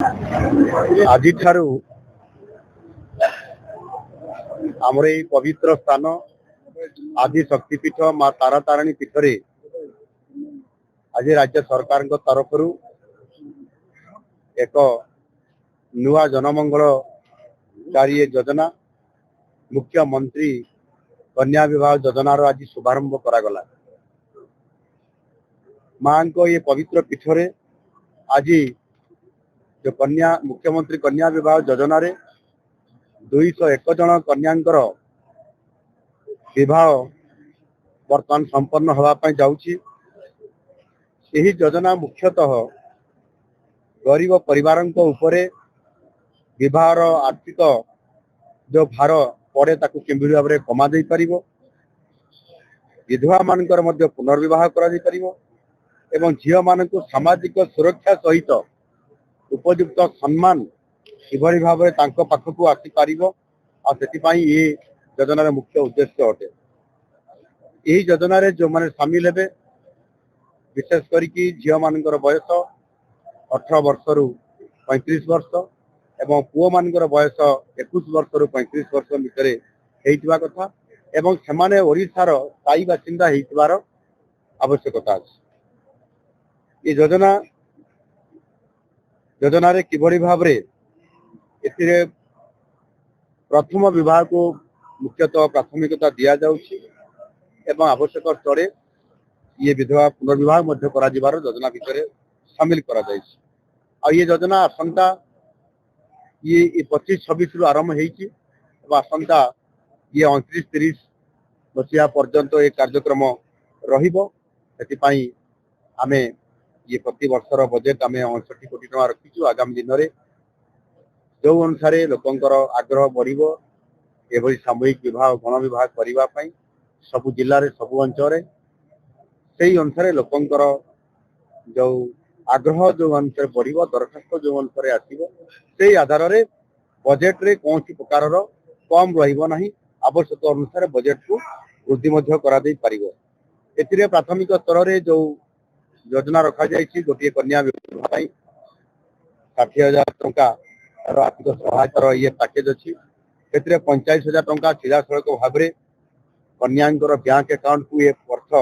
आज आमर ये पवित्र स्थान आदि शक्तिपीठ माँ तारा तारिणी पीठरे आज राज्य सरकार तरफ एक नुआ जनमंगलकारी योजना मुख्यमंत्री कन्या विवाह योजनार आज शुभारंभ करागला। माँ को ये पवित्र पीठरे आज जो कन्या मुख्यमंत्री कन्या विवाह योजना रे 201 जन कन्यांकर विवाह वर्तमान संपन्न होगापाई जाउछि। यही योजना मुख्यतः गरीब परिवारों उपरे विवाहर आर्थिक जो भार पड़े ताकू किभली भाव में कमा दे पारिबो, विधवा मानकर मध्य पुनर्विवाह करा दे पारिबो एवं झियो मानकु सामाजिक सुरक्षा सहित उपयुक्त सम्मान किभली भाव में तांको पाखकु आसी पारिबो आ सेतिपाई ये योजनार मुख्य उद्देश्य अटे। यही योजना रे जो माने शामिल हेबे विशेष करिकी झियो मानकर बयस 18 वर्ष रु 35 वर्ष एवं पुओ मानकर बयस 21 वर्ष रु 35 वर्ष भितर हेइतिबा कथा एवं सेमाने ओडिशार स्थायी बासिंदा हेइतिबार आवश्यकता अछि। ये योजना रे किभली भाव रे एथिरे प्रथम विवाह को मुख्यतः प्राथमिकता दिया जाउछि एवं आवश्यक स्थले ये विधवा पुनर्विवाह मध्य करा जिबार योजना भितर शामिल करा जाइछि। आ ये योजना आसंता ये 25-26 रु आरंभ हेइछि एवं आसंता ये 29-30 मसीहा पर्यंत ये कार्यक्रम रहिबो। सेतिपाई आमे ये प्रति वर्षर बजेट आमे 69 कोटी टका रखिछु। आगामी दिन में जो अनुसार लोकंकर आग्रह बढ़िबो एभली सामूहिक विवाह गण विवाह करिबा पई सबु जिल्ला रे सबु अंचल से अनुसार लोकंकर जो आग्रह जो अनुसार बढ़िबो दरखास्त जो अनुसार आसीबो से आधार रे बजेट रे कौन प्रकार कम रहिबो नाही, आवश्यक अनुसार बजेट को वृद्धि मध्य करा दे पारिबो। एथिरे प्राथमिक स्तर रे जो योजना रखा जाइछि गोटे कन्या विवाह पई 60,000 टंका आर्थिक सहायतार ये पैकेज अच्छी। 45,000 टंका सीधा सड़क भाव में कन्यांकर बैंक अकाउंट को ये अर्थ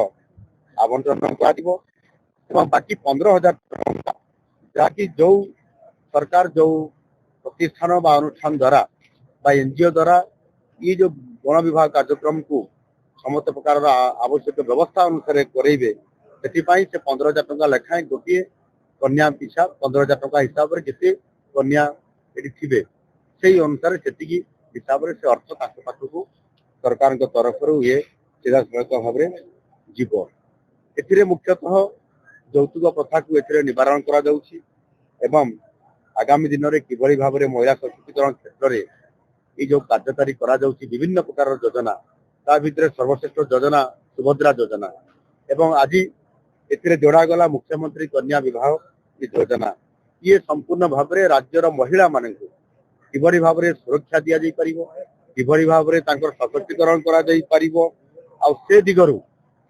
आवंटन कर बाकी 15,000 टंका जहाँकि जो सरकार जो प्रतिष्ठान अनुष्ठान द्वारा एनजीओ द्वारा ये जो गण विवाह कार्यक्रम को समस्त प्रकार आवश्यक व्यवस्था अनुसार करेबे से 15,000 टंका लेखाएं गोटे कन्या पिछा 15,000 टंका हिसाब से जिते कन्या ये थे से अनुसार से हिसाब से अर्थ पाखक सरकार तरफ ये सीधा सड़क भाव में जीव। ए मुख्यतः यौतुक प्रथा को ए निवारण करा आगामी दिन में किभली भाव में महिला सशक्तिकरण क्षेत्र में ये जो कार्यकारी करा विभिन्न प्रकार योजना ता भितर सर्वश्रेष्ठ योजना सुभद्रा योजना एवं आज ए जोड़ागला मुख्यमंत्री कन्या विवाह योजना ये संपूर्ण भाव में राज्यर महिला मान किभली भाव में सुरक्षा दि जाई परिबो, किभली भाव में तांकर सशक्तिकरण करा जाई परिबो आ से दिगरु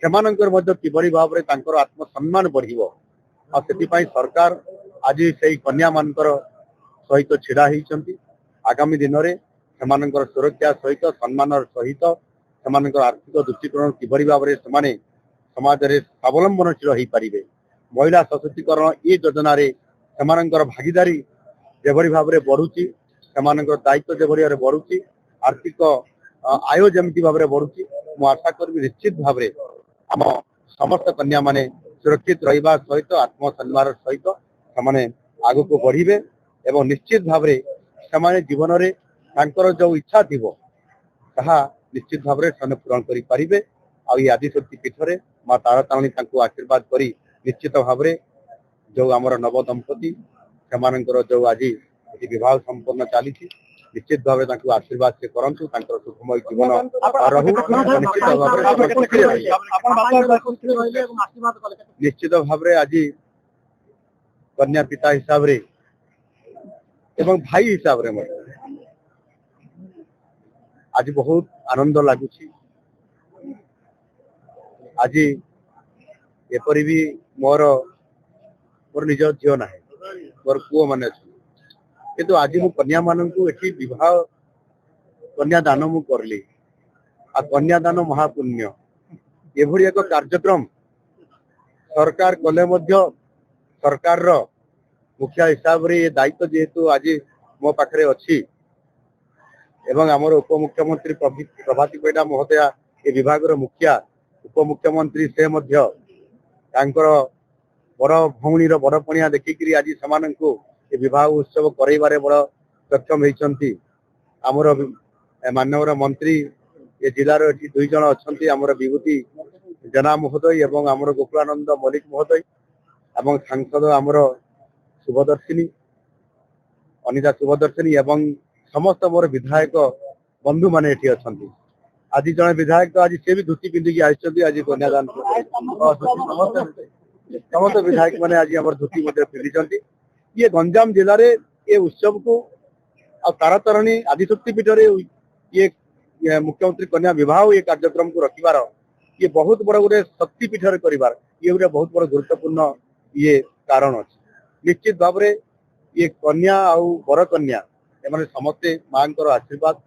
सेमानंकर मध्य किभली भाव में तांकर आत्मसम्मान बढ़िबो आ सेतिपाई सरकार आज से कन्या मानकर सहित छिड़ा होइचंती। आगामी दिन में सेमानंकर सुरक्षा सहित सम्मान सहित सेमानंकर आर्थिक दृष्टिकोण किभली भाव में सेमाने समाज रे स्वावलंबनशील हो पारिबे। महिला सशक्तिकरण ये योजना रे सेमानंकर भागीदारी जेभली भाव में बढ़ुची, सेमानंकर दायित्व जेभली भाव में बढ़ुची, आर्थिक आय जमिति भाव में बढ़ुची। मु आशा करी निश्चित भाव में आम समस्त कन्या माने सुरक्षित रहिबा सहित आत्मसम्मान सहित सेमाने आगु को बढ़िबे एवं निश्चित भाव में सेमाने जीवन रे तांकर जो इच्छा थिबो ताहा निश्चित भाव में सेमाने पूरण करि पारिबे। आ ये आदिशक्ति पीठरे माँ तारा तारिणी तांको आशीर्वाद करी निश्चित भाव में जो आमर नव दंपति सेमानंकर जो आज विवाह संपन्न चली निश्चित भाव में आशीर्वाद से करंतु तांकर सुखमय जीवन निश्चित भाव में आज कन्या पिता हिसाब रे एवं भाई हिसाब रे आज बहुत आनंद लगुच। आज एपरी भी मोर निज झील ना मोर पुओ मान किंतु आज मु कन्या मान को एठी विवाह कन्यादान मु करली आ कन्यादान महापुण्य एभली एक कार्यक्रम सरकार कले मध्य सरकार रो मुखिया हिसाब रे ये दायित्व जेहेतु आज मो पाखरे अछि एवं आमर उपमुख्यमंत्री प्रभाती परिडा महोदया ए विभाग रो मुखिया उपमुख्यमंत्री से मध्य तांकर बड़ भौणी रो बड़ पणिया देखिकरी आज समानंकु ए विवाह उत्सव करैबारे बड़ सक्षम होइचंती आमर माननीय मंत्री ए जिलार एठी दुई जण अछंती आमर विभूति जना महोदय एवं आमर गोकुलानंद मलिक महोदय एवं सांसद आमर शुभदर्शिनी अनिता शुभदर्शिनी एवं समस्त मोर विधायक बंधु माने एठी अछंती आज जने विधायक तो आज से भी धोती पिंधिकी आइछंती आज कन्यादान समस्त विधायक माने आज हमर धोती मध्ये पिंधिचंती ये गंजाम जिल्ला रे ये उत्सव को आ तारातरणी आदिशक्ति पीठ रे ये मुख्यमंत्री कन्या विवाह ये कार्यक्रम को रखिबार ये बहुत बड़ गोटे शक्ति पीठ रे करिबार ये गोटे बहुत बड़ गुरुत्वपूर्ण ये कारण अछि निश्चित भाव रे ये कन्या आउ बर कन्या एमाने समस्ते मांकर आशीर्वाद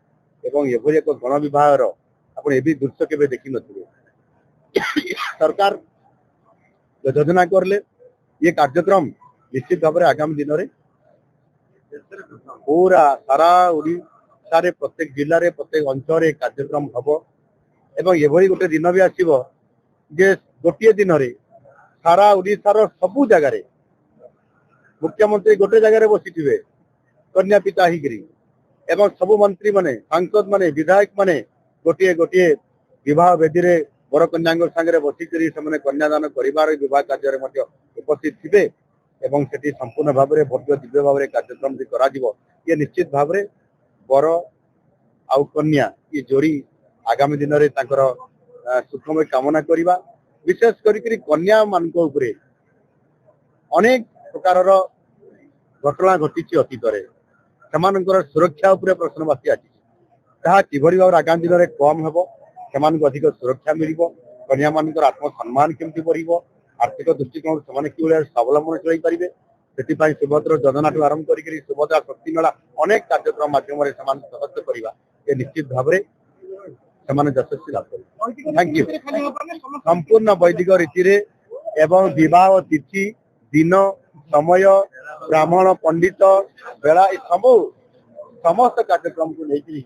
एवं एभली एक गण विवाह आपण ए दृश्य केबे देखि नथिबे सरकार योजना करले ये कार्यक्रम निश्चित भाव आगामी दिन में पूरा सारा ओडिशा रे प्रत्येक जिल्ला रे प्रत्येक अंचल रे कार्यक्रम हबो एवं एभली गोटे दिन भी आसीबो जे गोटे दिन रे सारा ओडिशा रो सबु जगह रे मुख्यमंत्री गोटे जगह रे बसिथिबे कन्या पिता हिगिरी एवं सबु मंत्री माने सांसद माने विधायक माने गोटे गोटे विवाह वेदी रे बर कन्या संगे बसिकरी से कन्यादान कर विवाह कार्य में उपस्थित थे एवं सेठी संपूर्ण भाव में भव्य दिव्य भाव में कार्यक्रम करा ये निश्चित भाव में बर आउ कन्या ये जोड़ी आगामी दिन में सुखमय कामना करवा विशेष करी कन्या मान अनेक प्रकार घटना घटी अतीत से सुरक्षा प्रश्नवाची आज किभली भाव आगामी दिन में कम हे से अधिक सुरक्षा मिल कन्या मान आत्मसम्मान केमती बढ़ आर्थिक दृष्टिकोण से स्वावलंबन चल पारे से सुभद्र योजना ठूँ आरंभ कर सुभद्रा शक्ति मेला अनेक कार्यक्रम मध्यम सदस्य करवा ये निश्चित भाव में यशस्वी लाभ कर थैंक यू संपूर्ण वैदिक रीति एवं विवाह तिथि दिन समय ब्राह्मण पंडित बेला समस्त कार्यक्रम को लेकर